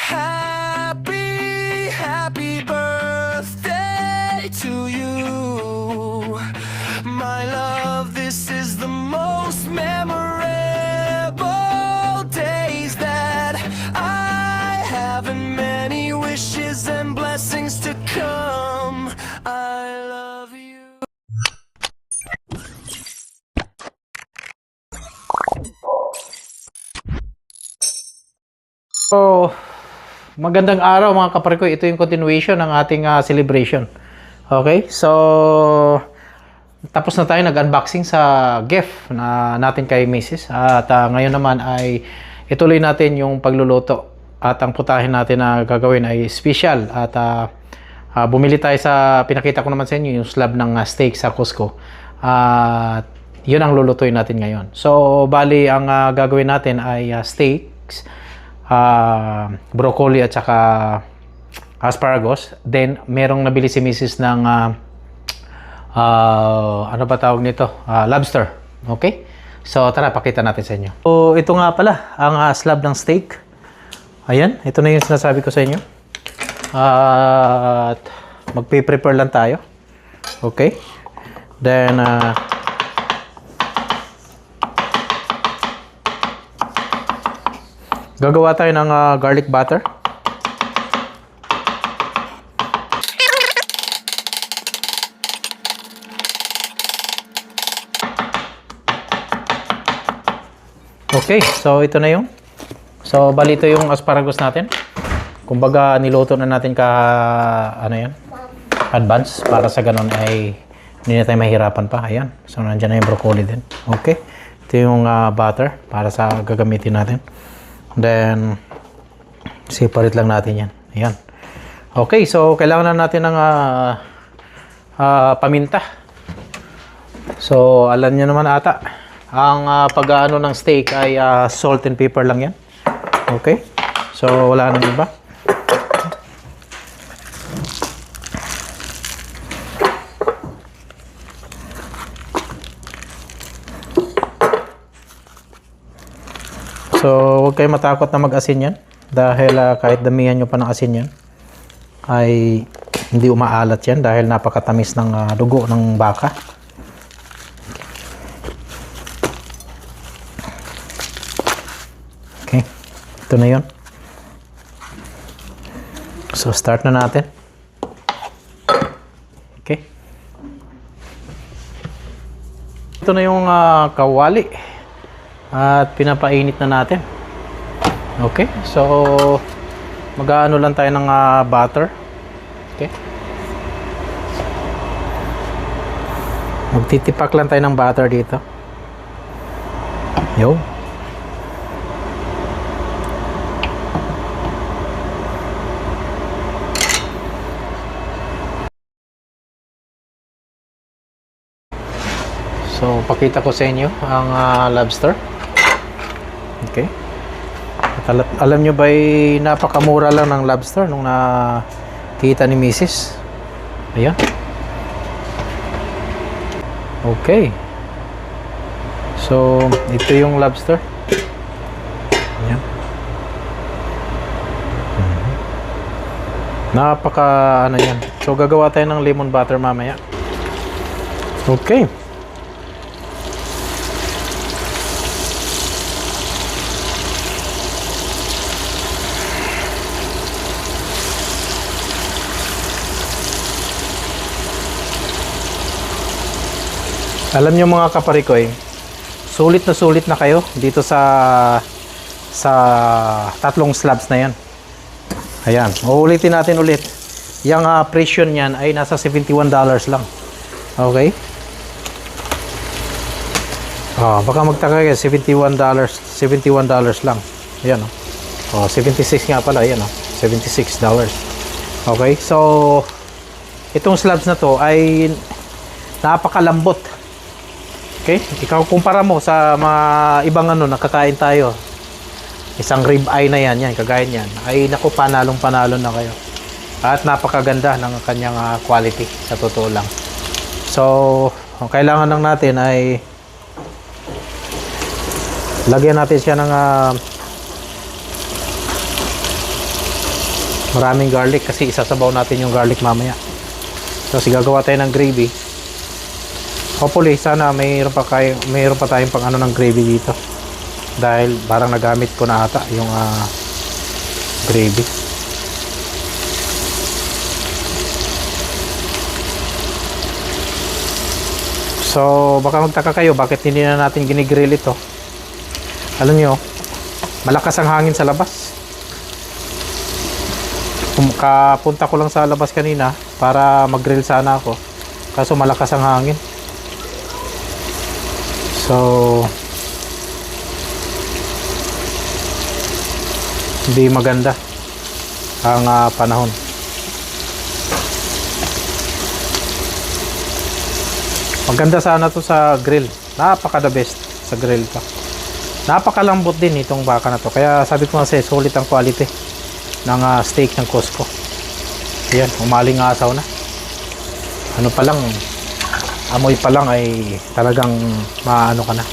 Happy, happy birthday to you. My love, this is the most memorable days that I have, and many wishes and blessings to come. I love you. So, magandang araw mga kapare ko. Ito yung continuation ng ating celebration. Okay? So, tapos na tayo nag-unboxing sa gift na natin kay Mrs. At ngayon naman ay ituloy natin yung pagluluto. At ang putahin natin na gagawin ay special. At bumili tayo sa, pinakita ko naman sa inyo, yung slab ng steak sa Costco. At yun ang lulutuin natin ngayon. So, bali ang gagawin natin ay steaks, broccoli at saka asparagus. Then merong nabili si Mrs. ng ano ba tawag nito? Lobster. Okay? So tara, pakita natin sa inyo. So ito nga pala ang slab ng steak. Ayan, ito na yung sinasabi ko sa inyo. At magpe-prepare lang tayo. Okay? Then gagawa tayo ng garlic butter. Okay, so ito na yung. So bali ito yung asparagus natin. Kumbaga niluto na natin ano yan, advance para sa ganun ay hindi na tayo mahirapan pa. Ayan. So nandiyan na yung broccoli din. Okay. Ito yung butter para sa gagamitin natin. Then, separate lang natin yan. Ayan. Okay, so kailangan na natin ng paminta. So, alam nyo naman ata, ang pag-ano ng steak ay salt and pepper lang yan. Okay, so wala nang iba. So, huwag kayo matakot na mag-asin yan. Dahil kahit damihan nyo pa ng asin yan, ay hindi umaalat yan dahil napakatamis ng dugo ng baka. Okay. Ito na yun. So, start na natin. Okay. Ito na yung kawali. At pinapainit na natin. Okay, so mag-aano lang tayo ng butter. Okay, magtitipak lang tayo ng butter dito. Yo. So pakita ko sa inyo ang lobster. Okay. At alam nyo ba napakamura lang ng lobster nung nakita ni Mrs. Ayan. Okay. So, ito yung lobster. Ayan. Napaka ano yan. So, gagawa tayo ng lemon butter mamaya. Okay. Alam nyo mga kaparikoy, sulit na kayo dito sa tatlong slabs na yan. Ayan, uulitin natin ulit. Yung presyo niyan ay nasa $71 lang. Okay? Baka magtaka kayo, $71 lang. Ayan, oh. 76 nga pala, ayan, oh. $76. Okay, so itong slabs na to ay napakalambot. Okay, ikaw kumpara mo sa mga ibang nakakain tayo. Isang rib eye na yan, kagaya niyan. Ay naku, panalo na kayo. At napakaganda ng kanyang quality, sa totoo lang. So, ang kailangan lang natin ay lagyan natin siya ng Maraming garlic kasi isasabaw natin yung garlic mamaya. So, gagawa tayo ng gravy. Hopefully, sana mayroon pa tayong pang ano ng gravy dito. Dahil parang nagamit ko na ata yung gravy. So, baka magtaka kayo bakit hindi na natin ginigrill ito. Alam nyo, malakas ang hangin sa labas. Kapunta ko lang sa labas kanina para mag-grill sana ako. Kaso malakas ang hangin. So, hindi maganda ang panahon. Maganda sana to sa grill. Napaka the best sa grill to. Napakalambot din itong baka na to. Kaya sabi ko kasi solid ang quality ng steak ng Costco. Ayan, umaling asaw na. Ano pa lang, amoy pa lang ay talagang maano ka na.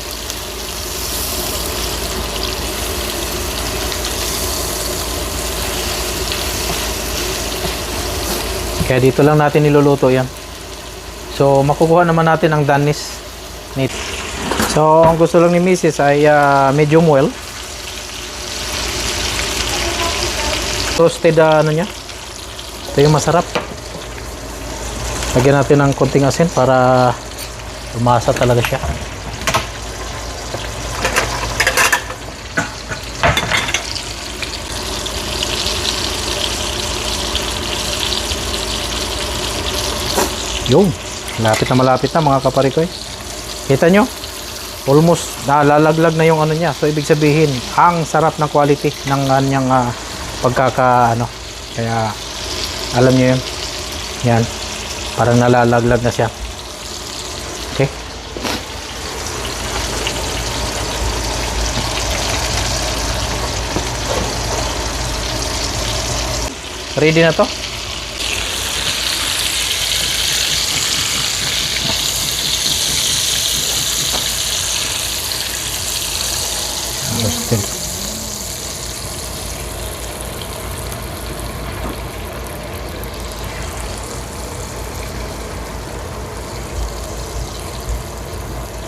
Kaya dito lang natin niluluto yan. So, makukuha naman natin ang danis nito. So, ang gusto lang ni Mrs. ay medium well. Toasted ano niya. Ito yung masarap. Lagyan natin ng konting asin para umasa talaga siya. Yung malapit na mga kaparikoy. Kita nyo? Almost nalalaglag na yung ano niya. So ibig sabihin, ang sarap ng quality ng kanyang pagkaka ano. Kaya alam niyo yun. Yan. Parang nalalaglag na siya. Okay. Ready na to? Roasted.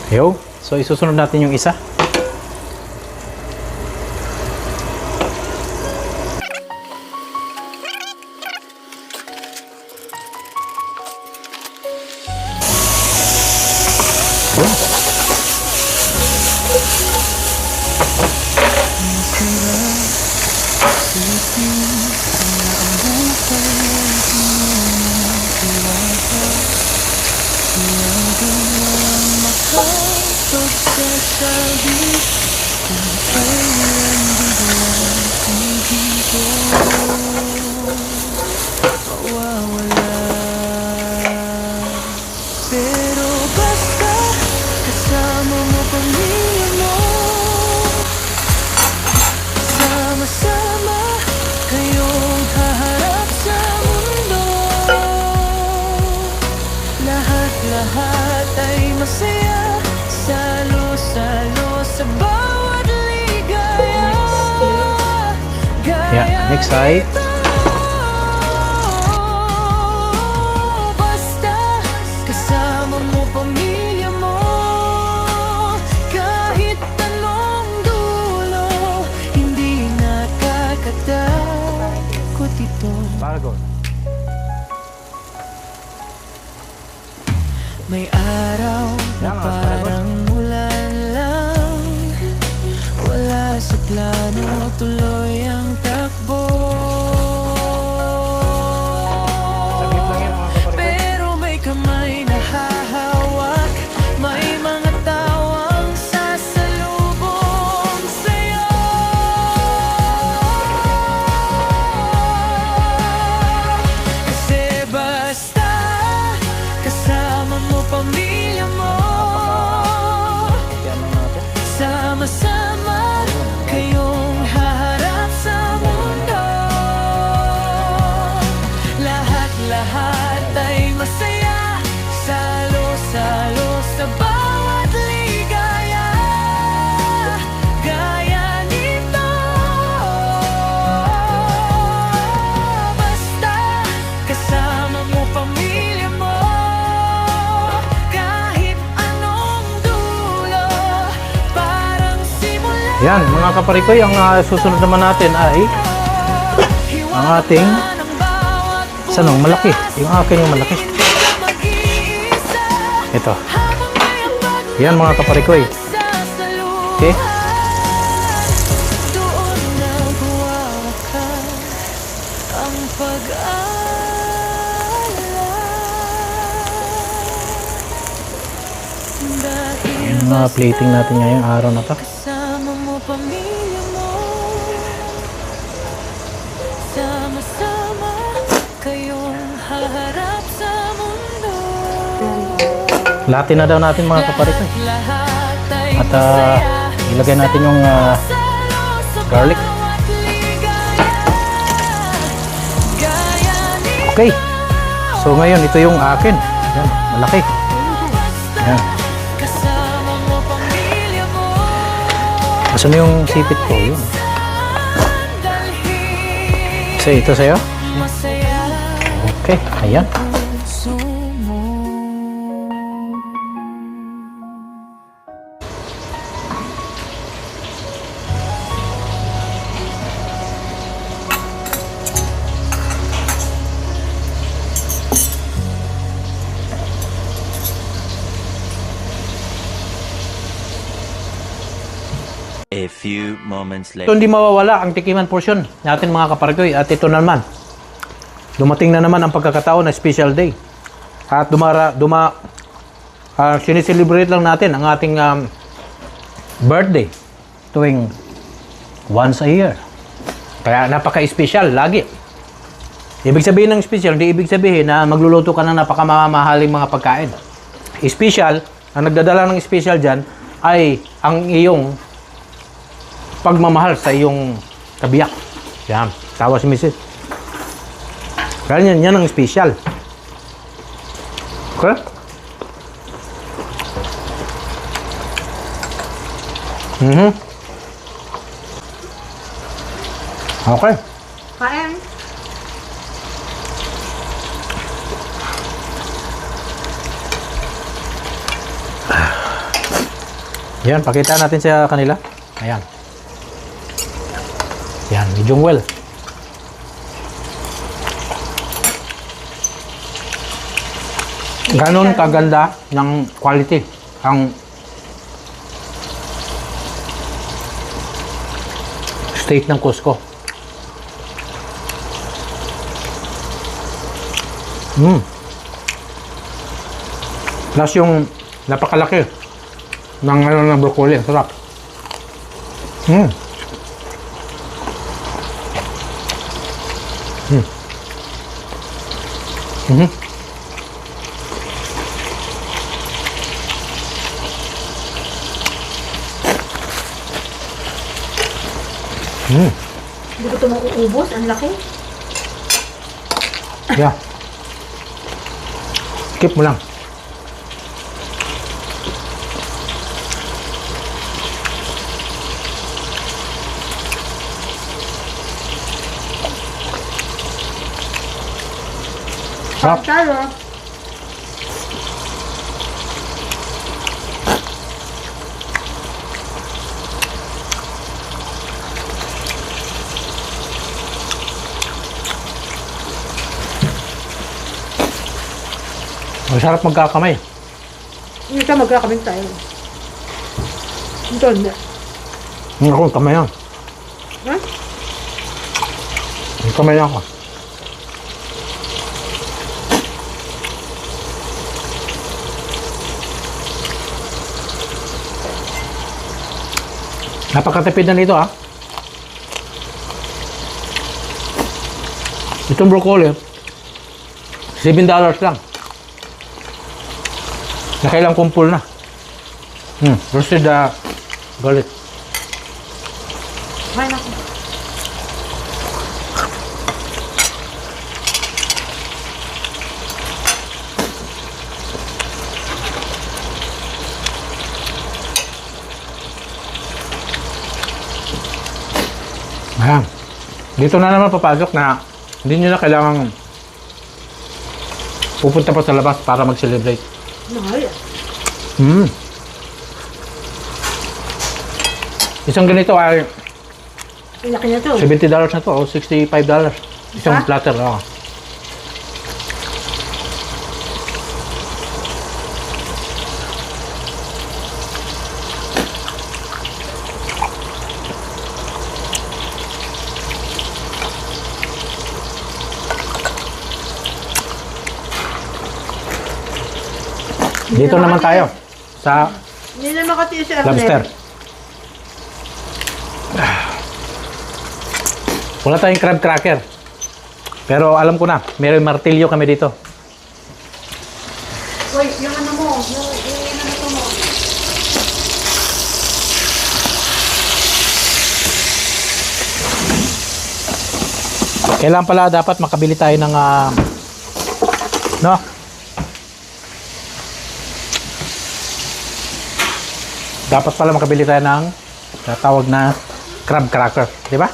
Yo, so isusunod natin yung isa. Pero basta kasama mo pamilya mo, sama-sama kayong haharap sa mundo. Lahat-lahat ay masaya, salo-salo sa bawat ligaya. Yeah, next side. Basta kasama mo pamilya mo, kahit anong dulo, hindi nakakatakot ito. Paragon. May araw na parang ulan lang, wala sa plano, tuloy ang takbo. Pero may kamay na hahawak, may mga tawang sasalubong sa'yo. Kasi basta kasama mo pamilya mo, sama-sama kayong haharap sa Yan, mga kaparikoy, ang susunod naman natin ay ang ating sanong malaki. Yung akin yung malaki. Ito. Yan, mga kaparikoy. Okay? Yung mga plating natin ngayong araw na to. Kasama mo pamilya mo, sama-sama kayong haharap sa mundo. Latin na daw natin mga kaparikoy. Lahat ay At masaya, ilagay natin yung salo sa garlic. bawat ligaya. Gaya ni Okay. So ngayon, ito yung akin. Yan, malaki. Yan. kasama mo pamilya mo. Asan na yung sipit ko? Yun. Dalhin So, ito sa'yo? masaya Okay, ayan. puso mo. A few moments Ito later. hindi mawawala ang tikiman portion natin mga kaparikoy. At ito na naman. Dumating na naman ang pagkakataon na special day. At sineselebrate lang natin ang ating birthday tuwing once a year. Kaya napaka-special lagi. Ibig sabihin ng special, hindi ibig sabihin na magluluto ka ng napakamamahaling mga pagkain. Special, ang nagdadala ng special dyan ay ang iyong pagmamahal sa iyong kabiyak. Yan, tawa si Mrs. Kaya yan ang special. Okay? Okay. Kain. Yan, pakita natin sa kanila. Ayan. Yan, medium well. Ganon kaganda ng quality ang steak ng Cusco. Plus yung napakalaki ng broccoli. Sarap. Hindi ko ito mauubos. Ang laki. Yeah. Skip mo lang. Sarap. Taro. Masarap magkakamay. Hindi ka magkakabing tayo. Ito hindi. Hindi ako, kamay yan. Ha? Kamay ako. Napakatipid na nito ah. Itong broccoli, $7 lang. Nakailang kumpul na. Roasted garlic. Kain ako. Ayan. Dito na naman papasok na hindi nyo na kailangan pupunta pa sa labas para mag-celebrate. Mahal. Isang ganito ay Ang laki na to. $70 na to o $65. Isang Isa? platter. Oh. Dito naman tayo sa Hindi na makatiis si lobster. Wala tayong crab cracker. Pero alam ko na, may martilyo kami dito. Uy, yung ano mo, yung ano mo. Kailan pala dapat makabili tayo ng no? Dapat pala makabili tayo ng tawag na crab cracker, di ba?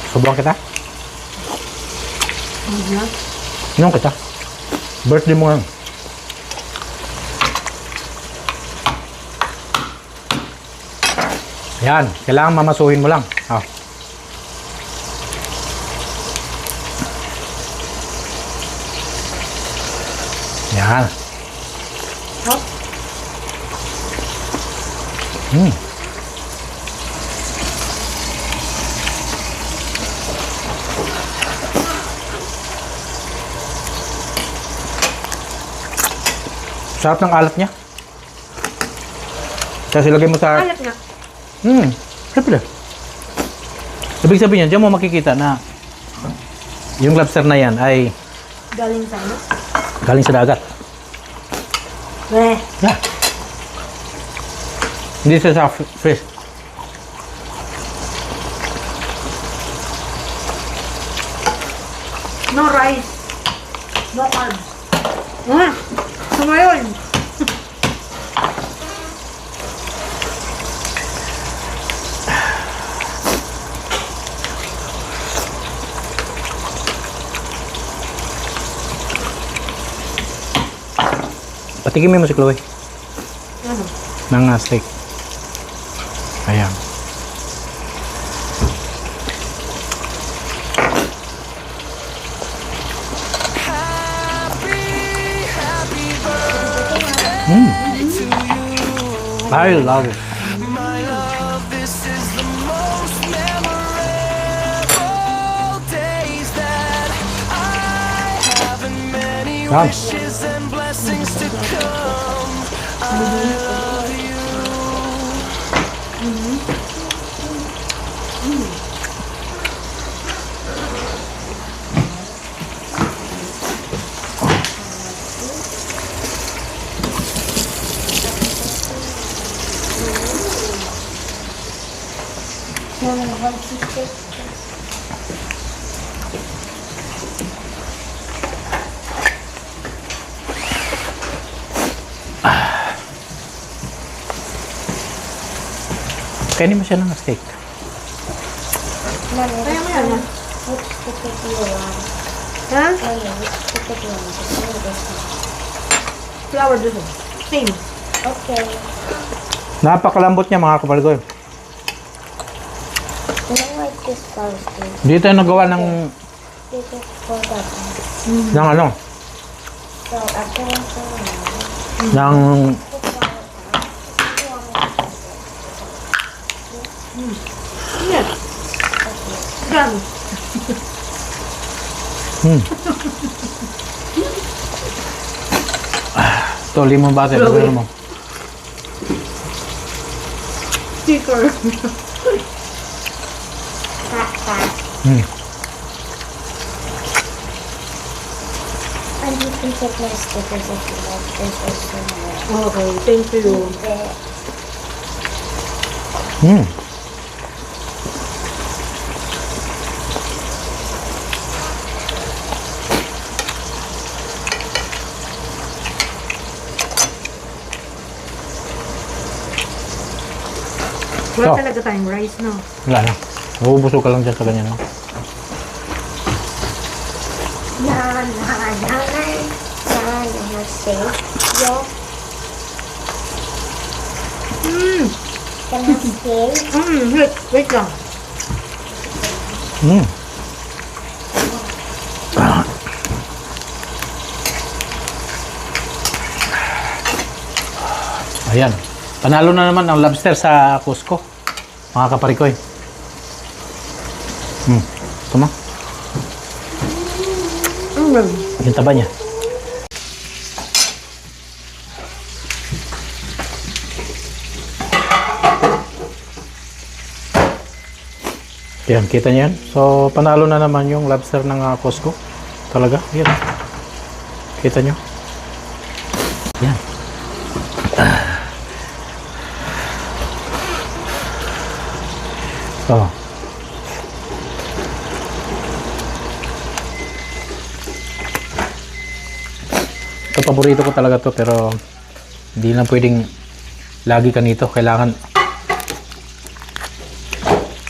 Subukan kita. Inom kita. Birthday mo ngayon. Yan, kailangan mamasuhin mo lang. Yan. Hop. Sarap ng alat niya. Tapos ilagay mo sa... Alat nga. Siyempre. Ibig sabihin yan, diyan mo makikita na yung lobster na yan ay Galing sa ano? galing sa dagat. Eh. Yeah. Hindi siya sa fish. No rice. No carbs. Sumayon. Patikimin mo si Chloe Ano? ng steak. Ayan. I love it. My love, this is the most memorable days that I have, and many Yum. wishes and blessings to come. I love you. Kainin mo siya ng steak. Kaya mo yan, ha? Ha? Flour doon. Same. Okay. Napakalambot niya mga kapal ko. I don't like this pasta. Dito tayo nagawa ng This is for that. ng ano, So after ng Yan. Yan. to lemon butter. Chloe. Ano mo? Sticker. and you can take my stickers if you like. This is similar. Okay, thank you. Wala So. talaga tayong rice, no? Wala na. Mabubusog ka lang dyan sa ganyan. No? Yan, safe. Yo, Gonna stay. Wait lang. Mm. Ayan. Panalo na naman ang lobster sa Costco. Mga kaparikoy. Ito ma. Yung taba niya. Yan, kita niyo yan. So, panalo na naman yung lobster ng Costco. Talaga, yan. Kita niyo. Yan. Oh. Ito, paborito ko talaga to, pero hindi na pwedeng lagi ka nito. Kailangan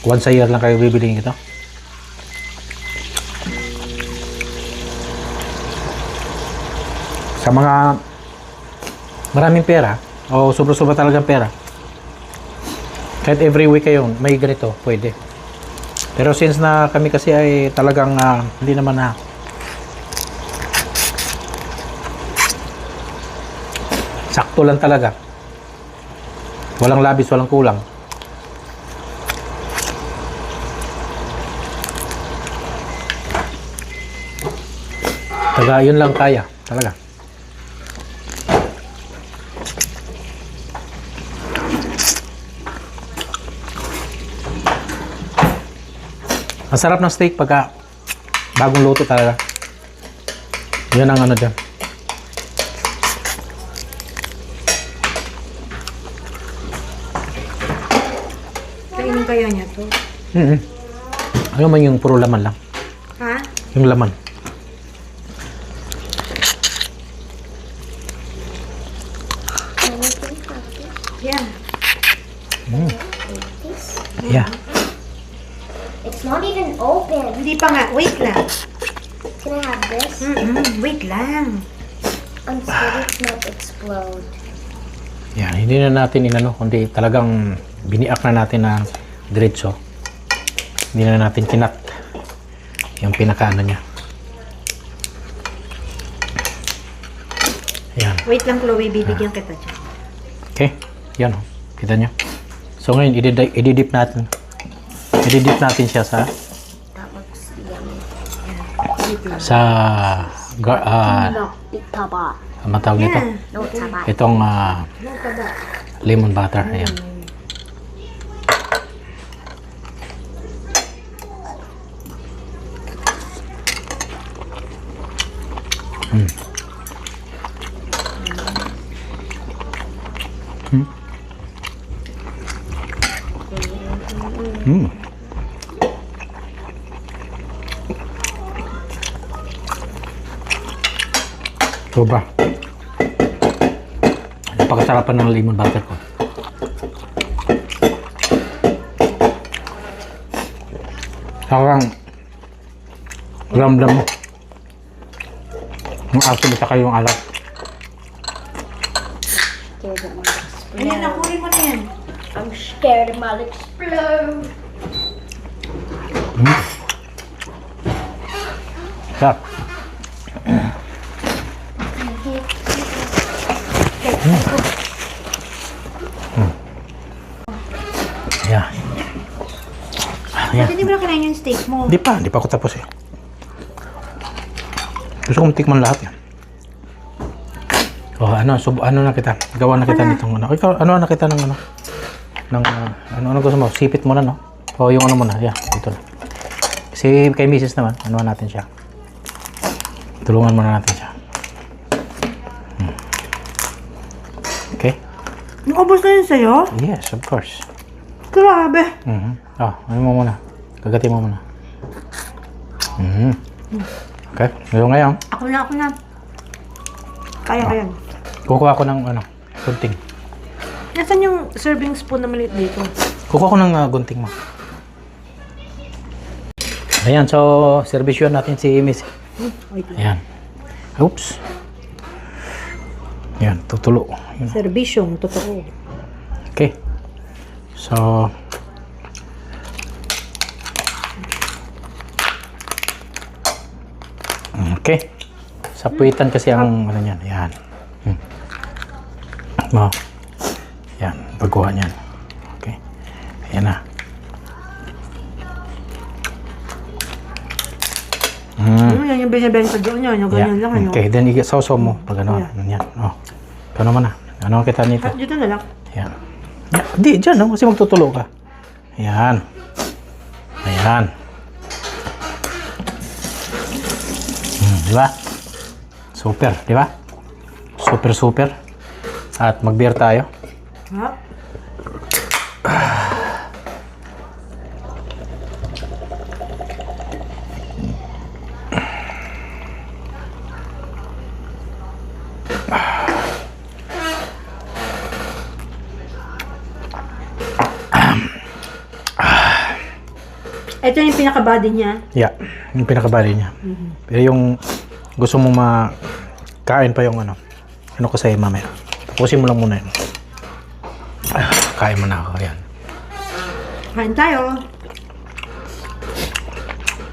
once a year lang kayo bibiliin ito. Sa mga maraming pera o sobra-sobra talagang pera, kahit every week kayo may ganito, pwede. Pero since na kami kasi ay talagang hindi naman na sakto lang talaga, walang labis, walang kulang, taga yun lang kaya talaga. Ang sarap ng steak pagka bagong luto talaga. Yan ang ano dyan. Kainin kaya niya to? Ano man yung puro laman lang. Ha? Yung laman. Yan. Yeah. It's not even open. Hindi pa nga. Wait lang. Can I have this? Wait lang. I'm scared it's not explode. Yan, hindi na natin inano, kundi talagang biniak na natin ng diretso. Hindi na natin kinat yung pinakaano niya. Yan. Wait lang, Chloe. Bibigyan kita dyan. Okay. Yan o. Kita nyo. So ngayon, i-dip natin. I-dip natin siya sa That looks yummy. sa No, itaba. ang tawag nito. No, itaba. Itong lemon butter. Ayan. Sobra. Napakasarapan ng lemon butter ko. Parang ramdam mo yung asin at saka yung alat. Scared it might explode. Ayan, nakunin mo na yan. I'm scared it might explode. Sarap. Yeah. Ayan. Bakit hindi mo na kinain yung steak mo? Hindi pa ako tapos eh. Gusto kong tikman lahat yan. Oh, ano na kita. Gawa na kita nitong ano. Ikaw, ano na kita ng ano? Ng ano gusto mo? Sipit mo na, no? O yung ano mo na. Yeah, dito na. Kasi kay Mrs. naman, ano natin siya. Tulungan muna natin siya. Okay? Naubos na yun sa'yo? Yes, of course. Grabe. Oh, ano mo muna. Kagatin mo muna. Okay, ngayon. Ako na. Kaya ko yan. Kukuha ko ng ano, gunting. Nasaan yung serving spoon na maliit dito? Kukuha ko ng gunting mo. Ayan, so servisyon natin si Miss. Wait lang. Ayan. Oops. Ayan, tutulo. Ayan. Servisyong totoo. Okay. So, okay. Sa puwitan kasi ang ano yan. Yan. Oh. Yan. Baguhan yan. Okay. Ayan na. Yan yung binibenta doon yun. Yung ganyan lang. Ano. Okay, then sausaw mo pag ano. Yan. Oh. Ito naman na. Ano kita nito? Dito na lang. Yan. Di, dyan, no? Kasi magtutulo ka. Yan. Ayan. Di ba? Super, di ba? Super, super. At mag-beer tayo. Ha? Ito yung pinaka-body niya. Yeah, yung pinakabali niya. Pero yung gusto mo makain pa yung ano ko sa'yo mamaya. Tapusin mo lang muna yun. Kain mo na ako. Ayan. Kain tayo.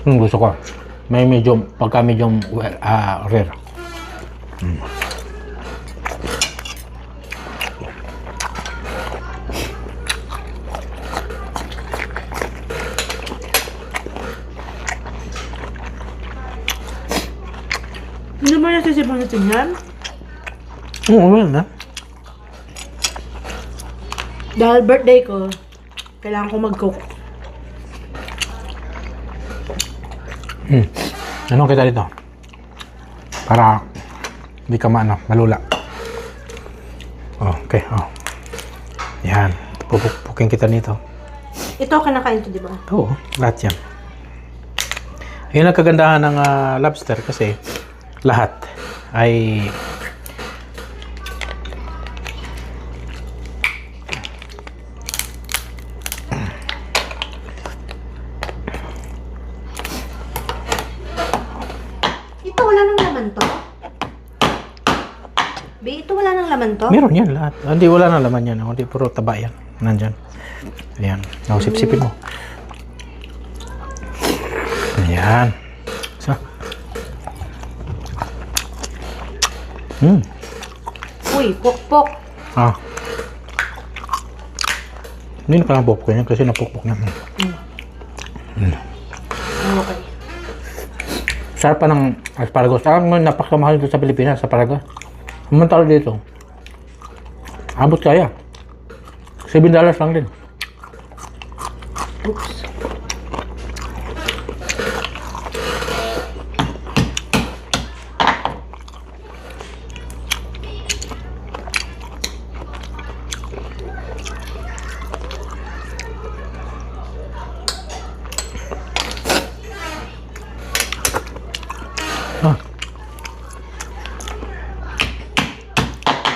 Gusto ko. May medium, pagka medium rare. Hindi mo nasisipang natin yan? Oo, wala na. Dahil birthday ko, kailangan ko mag-cook. Ano kita dito? Para hindi ka malula. Oh, okay, oh. Yan. Pupukin kita nito. Ito kinakain to, di ba? Oo, lahat yan. Yun ang kagandahan ng lobster kasi lahat ay Ito wala nang laman to? Be, ito wala nang laman to? meron yan lahat. Hindi, wala na laman yan. Hindi, puro taba yan. Nandyan. Ayan. Sip-sipin mo. Ayan. So. Uy, pok-pok. Hindi na parang popcorn yan kasi napukpok na. Okay. Sarap pa ng asparagus. Napakamahal dito sa Pilipinas, asparagus. Umantalo dito. Abot kaya. $7 lang din. Oops.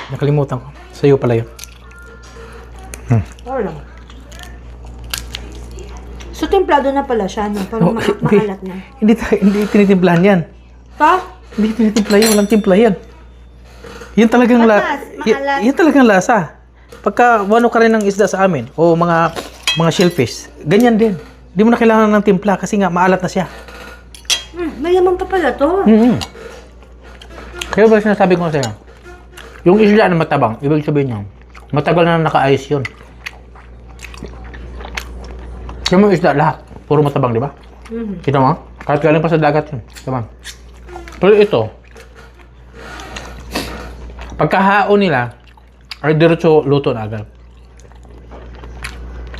Nakalimutan ko. Sa'yo pala yun. Wala. So, templado na pala siya, no? Parang makalat na. Hindi tinitimplahan yan. Pa? Hindi tinitimpla yan. Walang timpla yan. Yan talagang Maalat. yan talagang lasa. Pagka wano ka rin ng isda sa amin o mga shellfish, ganyan din. Hindi mo na kailangan ng timpla kasi nga maalat na siya. May laman pa pala to. Kaya ba sinasabi ko sa'yo? Yung isda na matabang, ibig sabihin niyo, matagal na naka-ice yun. Yung mga isda lahat, puro matabang, di ba? Kita mo? Kahit galing pa sa dagat yun. Diba? Pero ito, pagkahaon nila, ay diretso luto na agad.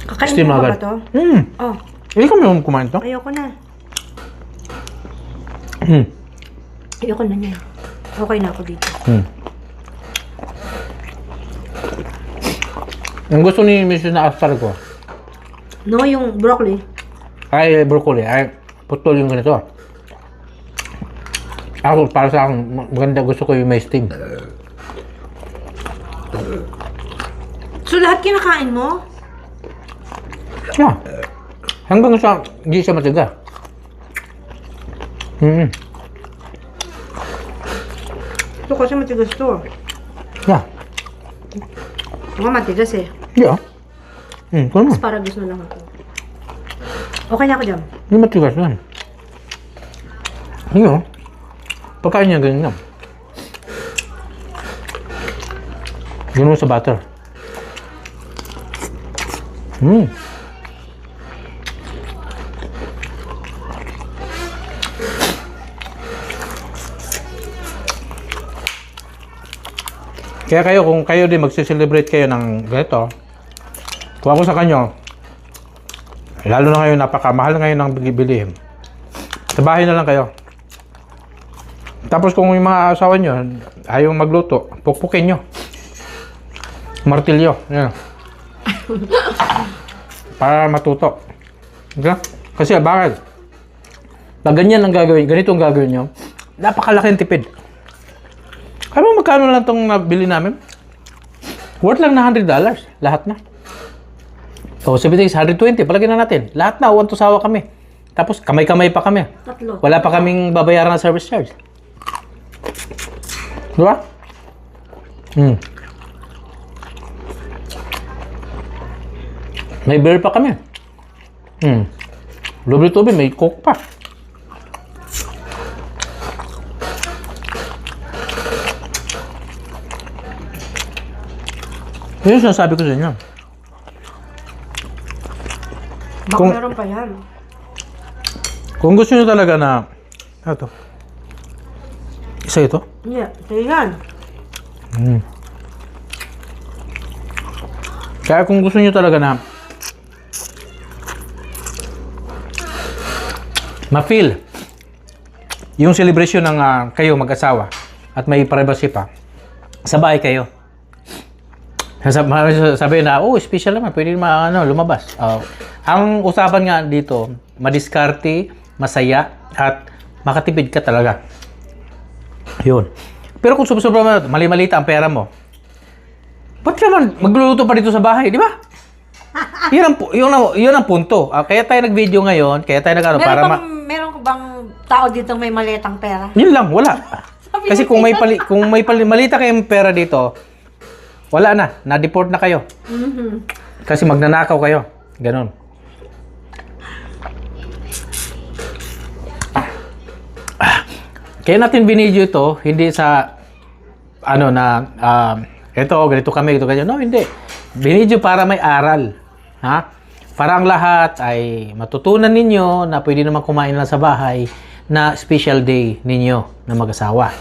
Kakainin Steam mo pa ba agad. to? Oh, Hindi ka naman kumain to? ayoko na. Ayoko na niya. Okay na ako dito. Ang gusto ni Mrs. na asparagus, No, yung broccoli. ay broccoli, ay putol yung ganito. Ako, para sa akin, maganda gusto ko yung may steam. So, lahat kinakain mo? Yeah. Hanggang sa, hindi siya matiga. Ito kasi matigas to. Yeah. Mga matigas eh. Yeah. Kung Asparagus na lang ako. Okay na ako dyan. Hindi matigas yan. Hindi oh. Pagkain niya ganyan. Ganun sa butter. Kaya kayo, kung kayo din magse-celebrate kayo ng ganito, kung ako sa kanyo, lalo na ngayon, napakamahal na ngayon ng bilihin. Sa bahay na lang kayo. Tapos kung yung mga asawa nyo, ayaw magluto, pukpukin nyo. Martilyo. Yan. Para matuto. Okay? Kasi bakit? Pag ganyan ang gagawin, ganito ang gagawin nyo, napakalaking tipid. Kaya mo magkano lang itong nabili namin? Worth lang na $100. Lahat na. So, 76, 120. Palagyan na natin. Lahat na. Uwan to sawa kami. Tapos, kamay-kamay pa kami. Tatlo. Wala pa kaming babayaran ng service charge. Diba? May beer pa kami. Libre tubig, may coke pa. Yun yung sinasabi ko sa inyo. Baka Kung- meron pa yan. Kung gusto nyo talaga na... Ito. Isa ito? Yeah, ito yan. Kaya kung gusto nyo talaga na ma-feel yung celebration ng kayo mag-asawa at may privacy pa, sa bahay kayo. Sabi na, oh, special naman, pwede lumabas. Ang usapan nga dito, madiskarte, masaya, at makatipid ka talaga. Yun. Pero kung sobra-sobra mali-malita ang pera mo, ba't naman magluluto pa dito sa bahay, di ba? Yun ang punto. Kaya tayo nag-video ngayon, kaya tayo Meron ka bang tao dito may malitang pera? Yun lang, wala. Kasi kung may malita kayong pera dito, wala na, na-deport na kayo. Kasi magnanakaw kayo. Ganon. Kaya natin binidyo ito, hindi sa ito, ganito kami, ito ganyan. No, hindi. Binidyo para may aral. Ha? Para ang lahat ay matutunan ninyo na pwede naman kumain lang sa bahay na special day ninyo na mag-asawa.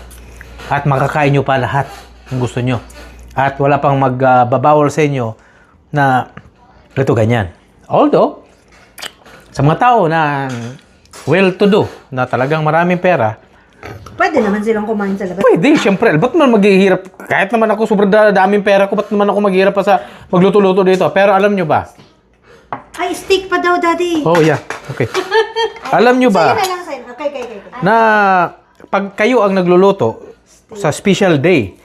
At makakain nyo pa lahat ng gusto nyo. At wala pang magbabawal sa inyo na ito ganyan. Although, sa mga tao na well-to-do, na talagang maraming pera, Pwede naman silang kumain sa labas. pwede, syempre. Ba't naman maghihirap? Kahit naman ako sobrang daming pera ko, ba't naman ako maghihirap pa sa magluto-luto dito? Pero alam nyo ba? Ay, steak pa daw, Daddy. Oh, yeah. Okay. Alam nyo ba Sa'yo na lang, sa'yo. Okay. na pag kayo ang nagluluto sa special day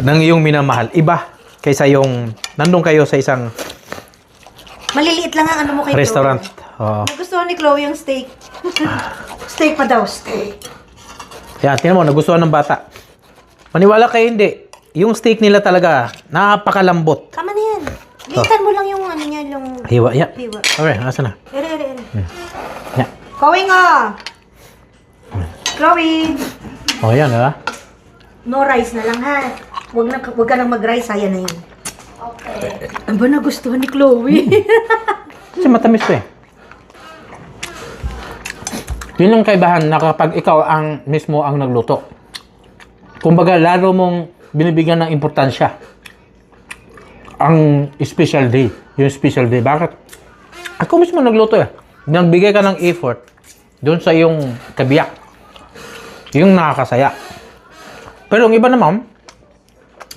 ng iyong minamahal, iba kaysa yung nandun kayo sa isang Maliliit lang ang ano mo kay restaurant. Chloe. Oh. Nagustuhan ni Chloe yung steak. Steak pa daw, steak. Yan, tingnan mo, nagustuhan ng bata. Maniwala kayo hindi. Yung steak nila talaga, napakalambot. Tama na yan. Liitan mo lang yung ano niya, yung Hiwa, yeah. hiwa. Okay, asa na? Ere. Yeah. Chloe nga! Chloe! Oh, yan, ha? No rice na lang, ha? Huwag ka nang mag-rice, ha? Yan na yan. Okay. Ang ba nagustuhan ni Chloe? Kasi matamis to eh. Yun yung kaibahan na kapag ikaw ang mismo ang nagluto. Kumbaga, lalo mong binibigyan ng importansya ang special day. Yung special day. Bakit? Ako mismo nagluto eh. Nagbigay ka ng effort doon sa iyong kabiyak. Yung nakakasaya. Pero yung iba naman,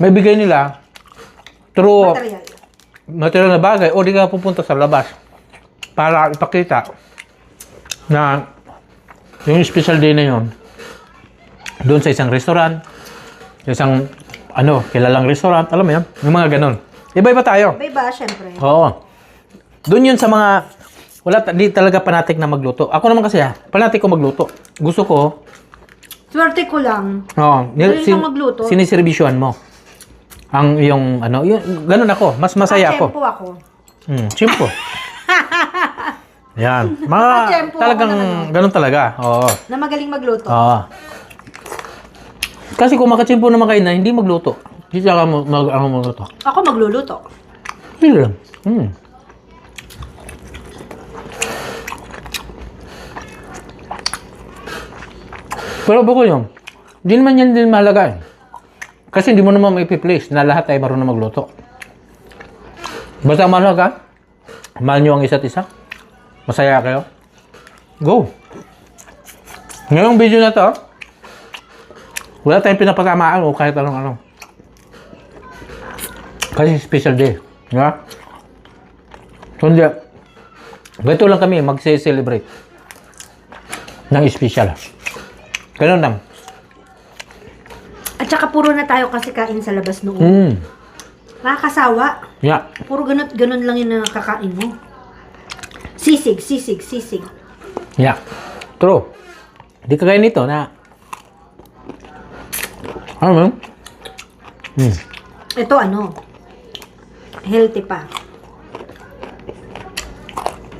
may bigay nila through material na bagay o di ka pupunta sa labas para ipakita na yung special day na yun doon sa isang restaurant, isang kilalang restaurant, alam mo yan, yung mga ganun. Iba-iba tayo. Iba, syempre. Oo. Doon yun sa mga di talaga panatik na magluto. Ako naman kasi panatik ko magluto. Gusto ko Swerte ko lang. Galing kang magluto. Siniservisyohan mo ang yung yung ganun ako, mas masaya ako. Tempo ako. Chimpo. Yan. Mga Chimpo ako talagang ng ano. ganun talaga. Oo. Na magaling magluto. Oo. Kasi kung makachimpo naman kayo na, hindi magluto. Hindi siya magluto. Ako magluluto. Hindi lang. Pero bako yun, hindi naman yan din mahalaga eh. Kasi hindi mo naman maipi-place na lahat ay marunong magluto. Basta mahalaga, mahal nyo ang isa't isa. Masaya kayo. Go! Ngayong video na to, wala tayong pinapatamaan o kahit anong ano. Kasi special day. Di ba? So hindi, ganito lang kami mag-celebrate ng special. Ganun lang. At saka puro na tayo kasi kain sa labas noon. Nakakasawa. Yeah. Puro ganun lang yung nakakain mo. Sisig. Yeah. True. Hindi kagaya nito na ano mo? Ito ano? Healthy pa.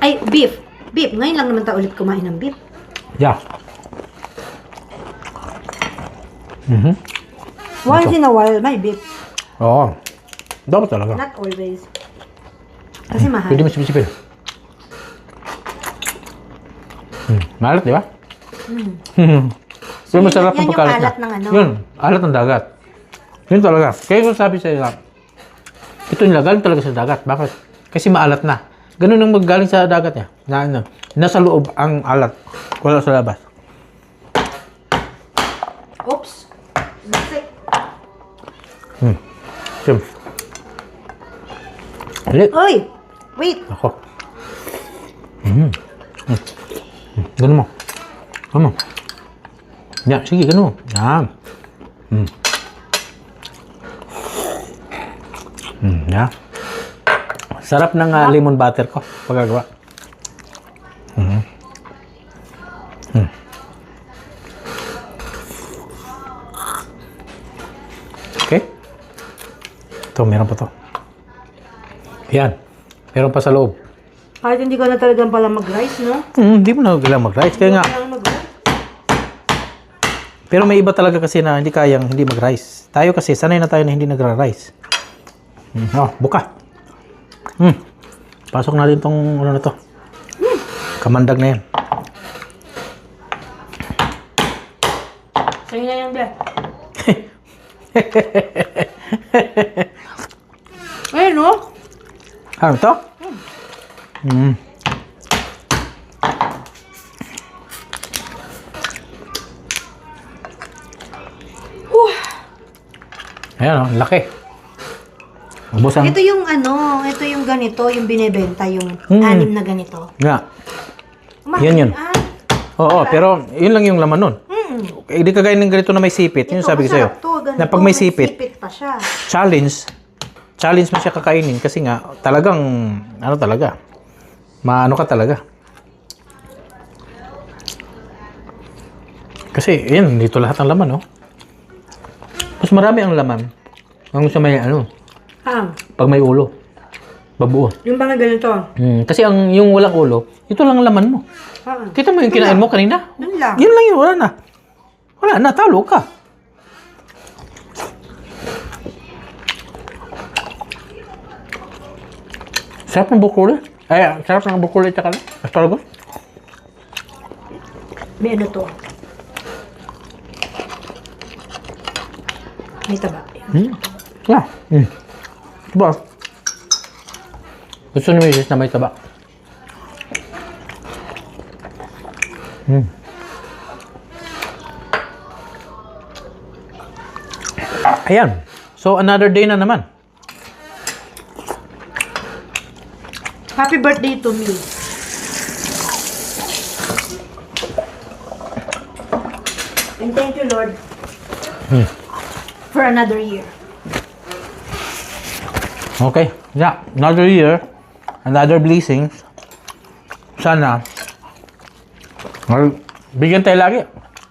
Ay, beef. Beef. Ngayon lang naman tayo ulit kumain ng beef. Yeah. Once in a while, may beef. Oo. Dapat talaga. Not always. Kasi mahal. Pwede mo sipin. Malat, di ba? Pero masarap yan ang yung pagkalat alat na. ng ano. Yun, alat ng dagat. Yun talaga. Kaya kung sabi sa'yo lang, ito nila, galing talaga sa dagat. Bakit? Kasi maalat na. Ganun ang maggaling sa dagat niya. Nasa loob ang alat. Wala sa labas. Oops. Nasik. Sim. Ulit. Oy! Wait. Ako. Ganun mo. Ganun mo. Yan, sige, ganun mo. Yan. Yan. Sarap ng lemon butter ko pagkagawa. Okay. Ito, meron pa to. Yan. Meron pa sa loob. Kahit hindi ka na talagang pala mag-rice, no? Hindi mo na kailangan mag-rice. Kaya nga, Kailangan mag-rice. pero may iba talaga kasi na hindi kayang hindi mag-rice. Tayo kasi, sanay na tayo na hindi nagra-rice. Oh, buka. Pasok na rin tong ano na to. Kamandag na yan. Sa'yo na yan, Bea. Ayun, no? Ano to? Ayan o, laki. Ubos ang... Ito yung ano, ito yung ganito, yung binebenta, yung anim na ganito. Nga. Mahal Yun. yan. Oo, pero yun lang yung laman nun. Eh, di kagaya ng ganito na may sipit. Yun Ito, sabi ko sa'yo. masarap to, ganito, Na pag may sipit, pa siya. challenge mo siya kakainin kasi nga talagang, ano talaga, maano ka talaga. Kasi, yun, dito lahat ng laman, no? Mas marami ang laman. Ang sa may, ano, pag may ulo. Babuo. Yung mga ganito. Kasi yung walang ulo, ito lang ang laman mo. Kita mo yung kinain mo kanina? Yun lang. Yun lang yun, wala na. Wala na, talo ka. Sarap ng bukuli. Ay, sarap ng bukuli tsaka na. Asparagus. May ano to. May taba. Yeah. Diba? Gusto ni Mrs. na may taba. Ayan. So, another day na naman. Happy birthday to me. And thank you, Lord. For another year. Okay. Yeah. Another year. Another blessings. Sana. Bigyan tayo lagi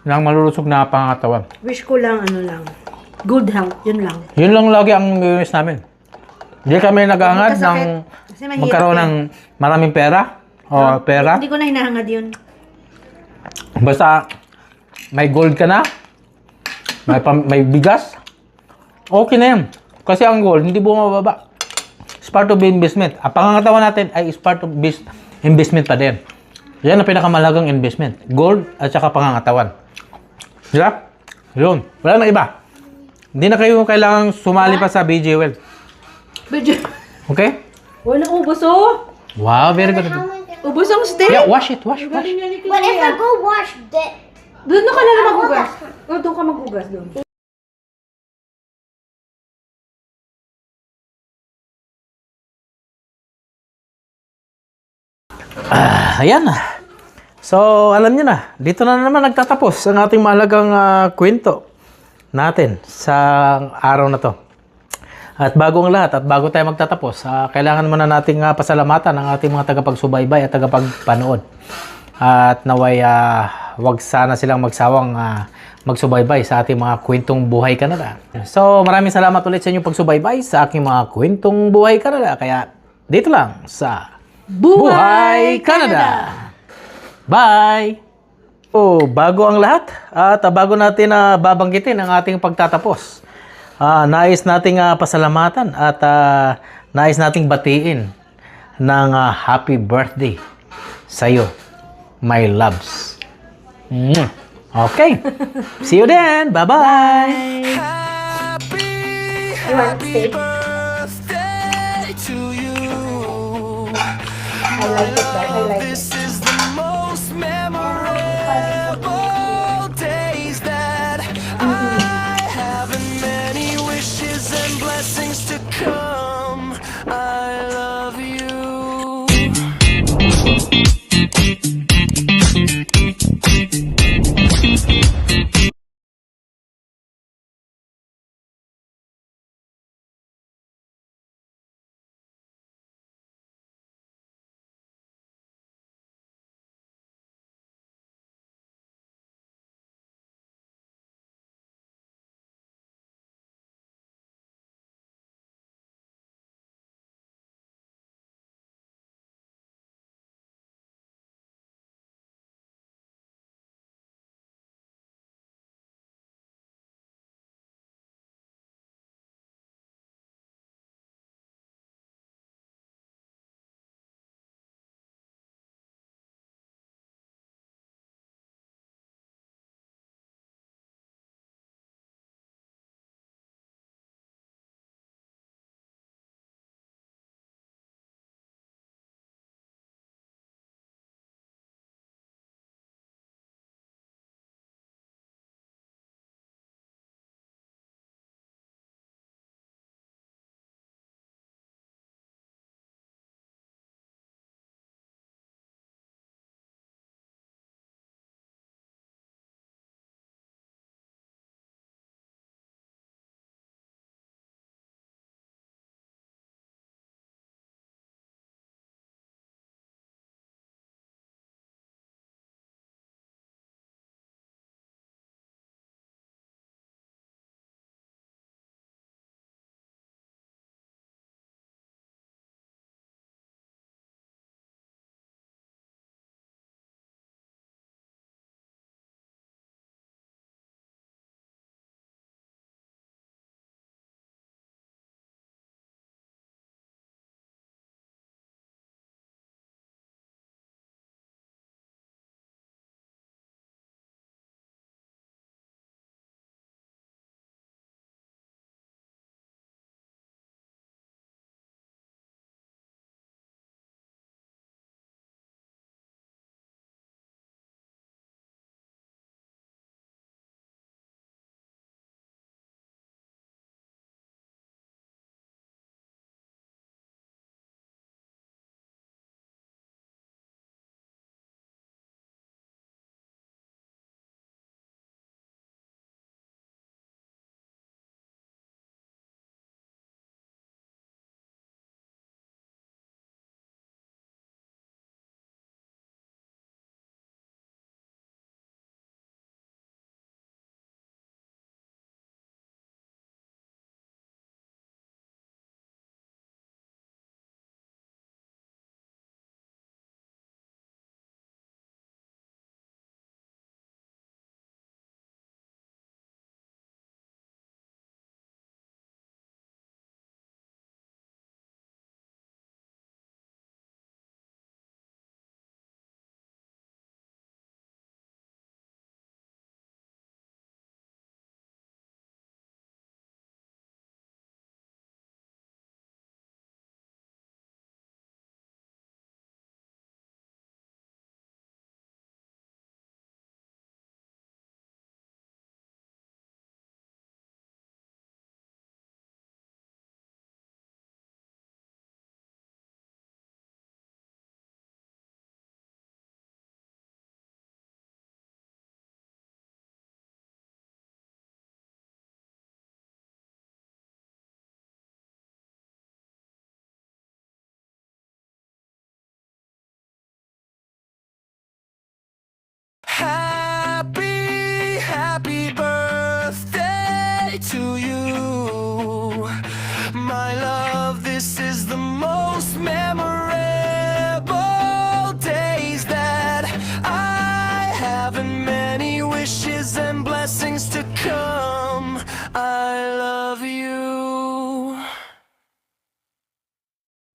ng malulusog na pangatawan. Wish ko lang, ano lang. Good health. Yun lang. Yun lang lagi ang wish namin. Hindi kami naghahangad ng Magkasakit. Kasi mahirap magkaroon eh. ng maraming pera o pera. Hindi ko na hinahangad yun. Basta may gold ka na, may bigas, okay na yan. Kasi ang gold, hindi bumababa. It's part of investment. Ang pangangatawan natin ay is part of investment pa din. Yan ang pinakamalagang investment. Gold at saka pangangatawan. Diba? Yun. Wala na iba. Hindi na kayo kailangang sumali pa sa BJ Well. Okay? Wala, ubos oh. Wow, very good. How am I gonna... Ubos ang steak. Yeah, wash it, wash. But if I go wash that... Doon ka na maghugas. Doon ka maghugas doon. Ayan. So, alam niyo na, dito na naman nagtatapos ang ating mahalagang kwento natin sa araw na to. At bago ang lahat, at bago tayo magtatapos, kailangan muna nating pasalamatan ang ating mga tagapagsubaybay at tagapagpanood. At naway, wag sana silang magsawang magsubaybay sa ating mga kwentong buhay Canada. So, maraming salamat ulit sa inyong pagsubaybay sa aking mga kwentong buhay Canada. Kaya, dito lang sa Buhay Canada! Bye! Oh, bago ang lahat at bago natin babanggitin ang ating pagtatapos, nais nating pasalamatan at nais nating batiin ng happy birthday sa iyo, my loves. Okay. See you then. Bye-bye. Happy, You want steak? birthday to you. I like it, but I like it. This is the most memorable days that I have, and many wishes and blessings to come. I love you.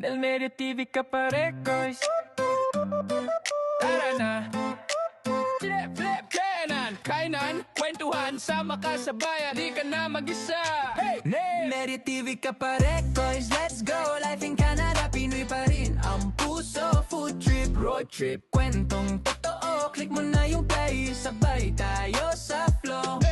Del Medio TV Kaparekoys. Tara na. Flip, flip, kanan, kainan, kwentuhan, sama ka sa bayan, di ka na mag-isa. Hey! Media TV Kaparekoys, let's go. Life in Canada, Pinoy pa rin ang puso. Food trip, road trip, kwentong totoo. Click mo na yung play, sabay tayo sa flow.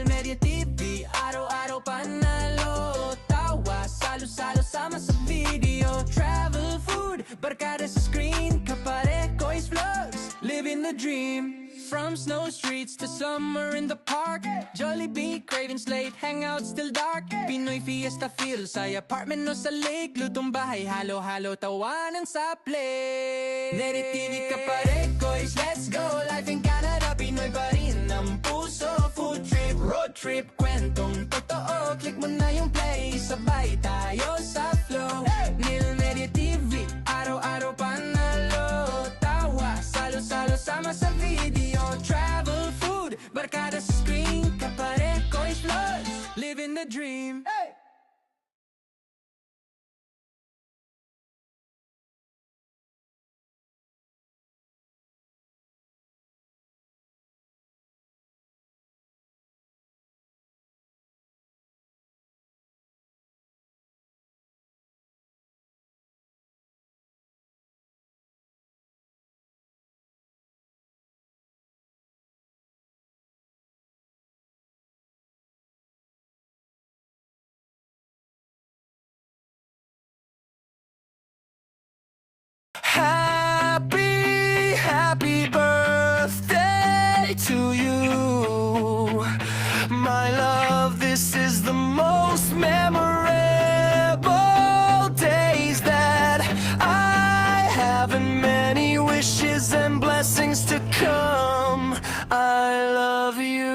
Media TV, araw-araw panalo. Tawa, salo-salo, sama sa video. Travel, food, barkada sa screen. Kaparekoys vlogs, living the dream. From snow streets to summer in the park, Jollibee, Craven's Late, hangouts till dark. Pinoy Fiesta feel sa apartment o sa lake. Lutong bahay, halo-halo, tawanan sa play. Lady TV Kaparekoys, let's go. Life in Canada, Pinoy pa rin ang puso. Food trip, road trip, kwentong totoo. Click mo na yung play, sabay tayo sa flow. Nil Media TV, araw-araw panalo. Tawa, salo-salo, sama sa video. Travel, food, barkada sa screen. Kaparekoys vlogs, living the dream. Happy, happy birthday to you, my love. This is the most memorable